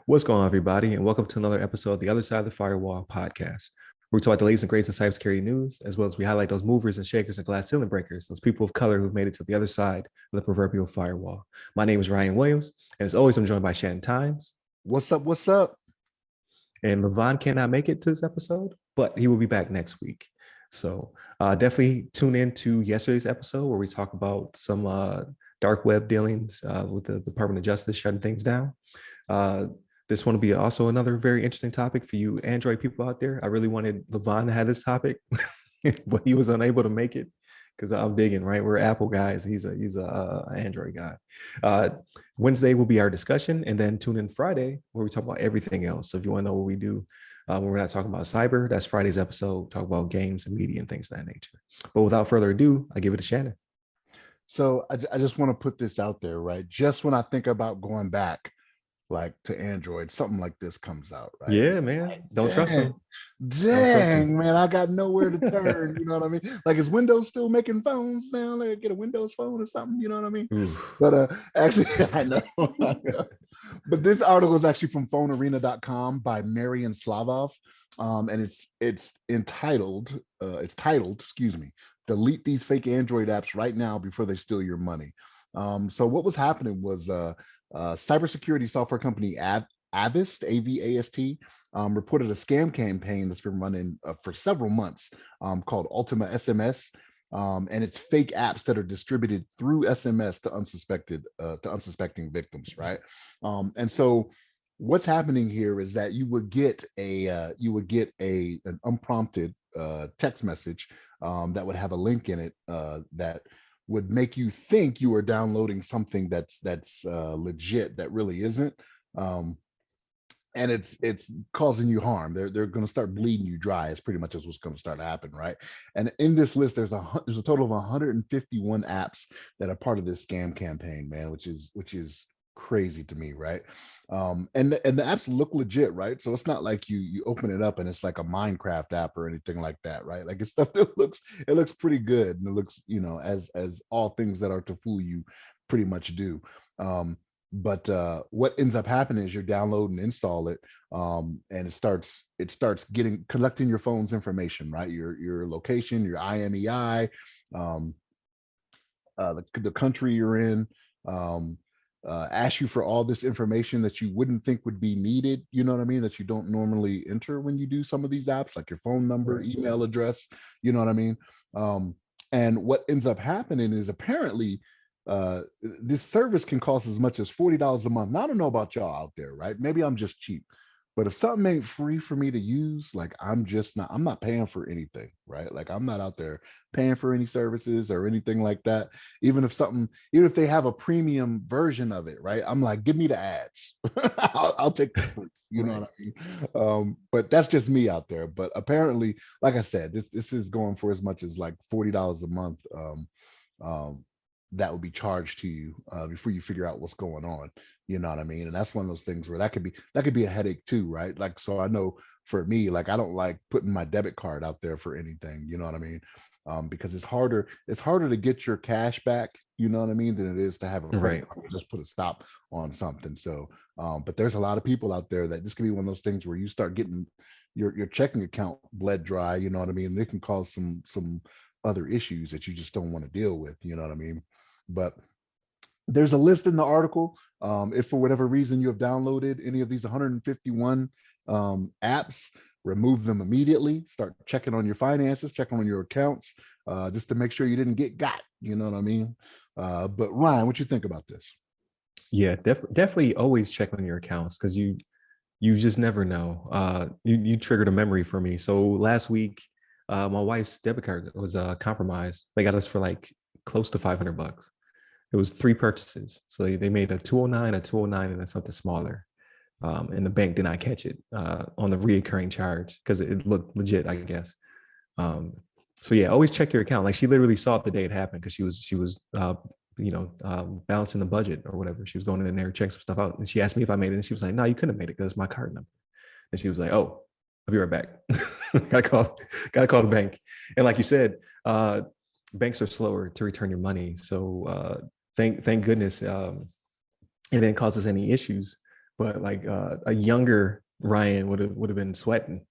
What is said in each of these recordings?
What's going on, everybody, and welcome to another episode of the Other Side of the Firewall podcast. We talk about the latest and greatest in cybersecurity news, as well as we highlight those movers and shakers and glass ceiling breakers, those people of color who've made it to the other side of the proverbial firewall. My name is Ryan Williams, and as always, I'm joined by Shannon Tynes. What's up? What's up? And Levon cannot make it to this episode, but he will be back next week. So definitely tune in to yesterday's episode where we talk about some dark web dealings with the Department of Justice shutting things down. This one will be also another very interesting topic for you Android people out there. I really wanted Levon to have this topic, but he was unable to make it because I'm digging, right? We're Apple guys. He's a Android guy. Wednesday will be our discussion, and then tune in Friday where we talk about everything else. So if you want to know what we do when we're not talking about cyber, that's Friday's episode. Talk about games and media and things of that nature. But without further ado, I give it to Shannon. So I just want to put this out there, right? Just when I think about going back, like to Android, something like this comes out, right? Yeah, man. Don't trust them. Dang, man, I got nowhere to turn. You know what I mean? Like, is Windows still making phones now? Like, get a Windows phone or something. You know what I mean? Oof. But actually, I know. But this article is actually from PhoneArena.com by Marian Slavov, and it's titled, excuse me, "Delete these fake Android apps right now before they steal your money." So what was happening was cybersecurity software company Avast, A-V-A-S-T, reported a scam campaign that's been running for several months called Ultima SMS, and it's fake apps that are distributed through SMS to unsuspecting victims, right? And so what's happening here is that you would get an unprompted text message that would have a link in it that would make you think you are downloading something that's legit that really isn't, and it's causing you harm. They're going to start bleeding you dry. Is pretty much what's going to start to happen, right? And in this list, there's a total of 151 apps that are part of this scam campaign, man, which is crazy to me, right? And the apps look legit, right? So it's not like you open it up and it's like a Minecraft app or anything like that, right? Like it's stuff that looks pretty good, and it looks, as all things that are to fool you pretty much do. But what ends up happening is you download and install it, and it starts collecting your phone's information, right? Your location, your IMEI, the country you're in, ask you for all this information that you wouldn't think would be needed, you know what I mean, that you don't normally enter when you do some of these apps, like your phone number, right, email address, you know what I mean? And what ends up happening is apparently this service can cost as much as $40 a month. Now, I don't know about y'all out there, right? Maybe I'm just cheap, but if something ain't free for me to use, like I'm not paying for anything, right? Like I'm not out there paying for any services or anything like that. Even if they have a premium version of it, right? I'm like, give me the ads. I'll take the free, you know what I mean? But that's just me out there. But apparently, like I said, this is going for as much as like $40 a month. That will be charged to you before you figure out what's going on, you know what I mean? And that's one of those things where that could be a headache too, right? Like, so I know for me, like I don't like putting my debit card out there for anything, you know what I mean? Because it's harder to get your cash back, you know what I mean, than it is to have a credit card, just put a stop on something. So but there's a lot of people out there that this can be one of those things where you start getting your checking account bled dry, you know what I mean? And it can cause some other issues that you just don't want to deal with, you know what I mean? But there's a list in the article. If for whatever reason you have downloaded any of these 151 apps, remove them immediately. Start checking on your finances, checking on your accounts, just to make sure you didn't get got. You know what I mean? But Ryan, what you think about this? Yeah, definitely always check on your accounts, because you just never know. You triggered a memory for me. So last week, my wife's debit card was compromised. They got us for like close to $500. It was 3 purchases. So they made a 209, and then something smaller. And the bank did not catch it on the reoccurring charge because it looked legit, I guess. So yeah, always check your account. Like she literally saw it the day it happened because she was balancing the budget or whatever. She was going in there, checking some stuff out. And she asked me if I made it. And she was like, no, you couldn't have made it because it's my card number. And she was like, oh, I'll be right back. gotta call the bank. And like you said, banks are slower to return your money. So thank goodness it didn't cause us any issues. But like a younger Ryan would have been sweating.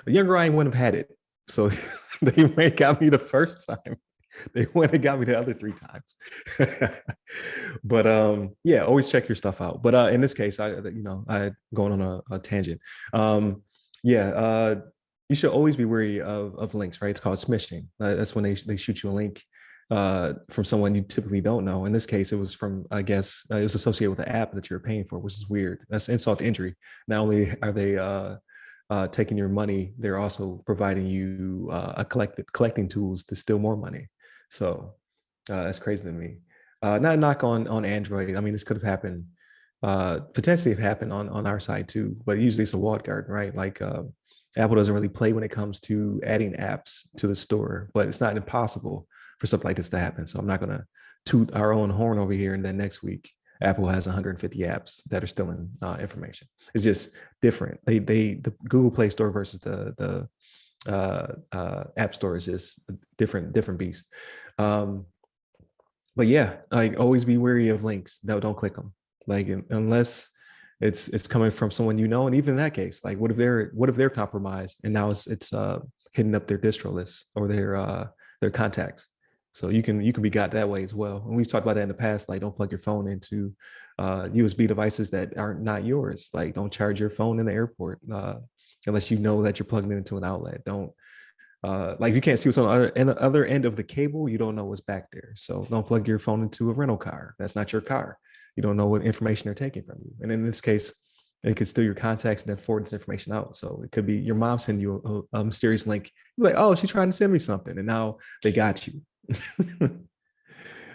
A younger Ryan wouldn't have had it. So they may got me the first time. They went and got me the other 3 times. But yeah, always check your stuff out. But in this case, I going on a tangent. Yeah, you should always be wary of links, right? It's called smishing. That's when they shoot you a link from someone you typically don't know. In this case, it was from, I guess, it was associated with the app that you're paying for, which is weird. That's insult to injury. Not only are they taking your money, they're also providing you collecting tools to steal more money. So that's crazy to me. Not a knock on Android. I mean, this could have happened, potentially have happened on our side too, but usually it's a walled garden, right? Like Apple doesn't really play when it comes to adding apps to the store, but it's not impossible for stuff like this to happen. So I'm not gonna toot our own horn over here, and then next week Apple has 150 apps that are stealing information. It's just different. The Google Play Store versus the App Store is just a different beast. But yeah, like always be wary of links. No, don't click them. Like unless it's coming from someone you know, and even in that case, like what if they're compromised and now it's hitting up their distro list or their contacts. So you can be got that way as well. And we've talked about that in the past. Like don't plug your phone into USB devices that aren't not yours. Like don't charge your phone in the airport unless you know that you're plugging it into an outlet. Don't like if you can't see what's on the other end of the cable, you don't know what's back there. So don't plug your phone into a rental car. That's not your car. You don't know what information they're taking from you. And in this case, it could steal your contacts and then forward this information out. So it could be your mom sending you a mysterious link. You're like, oh, she's trying to send me something. And now they got you.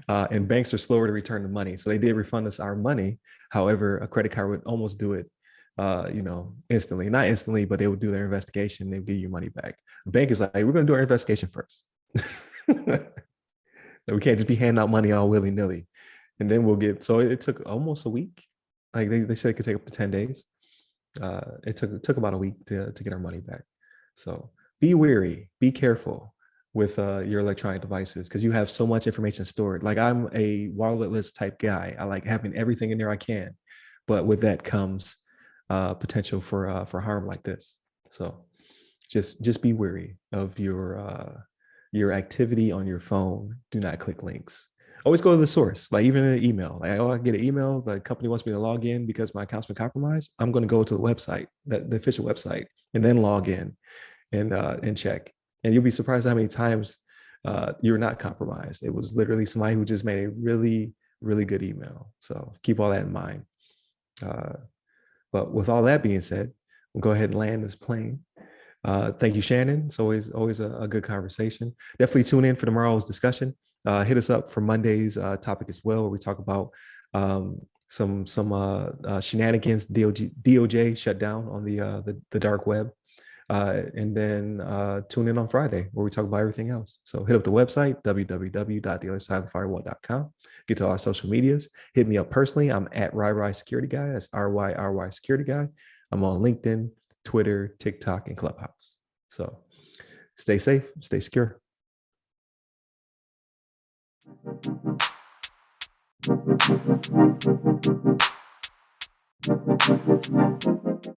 And banks are slower to return the money. So they did refund us our money. However, a credit card would almost do it, instantly. Not instantly, but they would do their investigation. They'll give you your money back. The bank is like, hey, we're going to do our investigation first. We can't just be handing out money all willy-nilly. And then we'll get, so it took almost a week. Like they said it could take up to 10 days. It took about a week to get our money back. So be wary, be careful with your electronic devices because you have so much information stored. Like I'm a walletless type guy. I like having everything in there I can, but with that comes potential for harm like this. So just be wary of your activity on your phone. Do not click links. Always go to the source, like even an email. Like, oh, I get an email, the company wants me to log in because my account's been compromised. I'm going to go to the website, the official website, and then log in and check. And you'll be surprised how many times you're not compromised. It was literally somebody who just made a really, really good email. So keep all that in mind. But with all that being said, we'll go ahead and land this plane. Thank you, Shannon. It's always a good conversation. Definitely tune in for tomorrow's discussion. Hit us up for Monday's topic as well, where we talk about some shenanigans DOJ shut down on the dark web. And then tune in on Friday where we talk about everything else. So hit up the website, www.theothersideofthefirewall.com. Get to our social medias. Hit me up personally. I'm at RyRy Security Guy. That's RYRY Security Guy. I'm on LinkedIn, Twitter, TikTok, and Clubhouse. So stay safe, stay secure.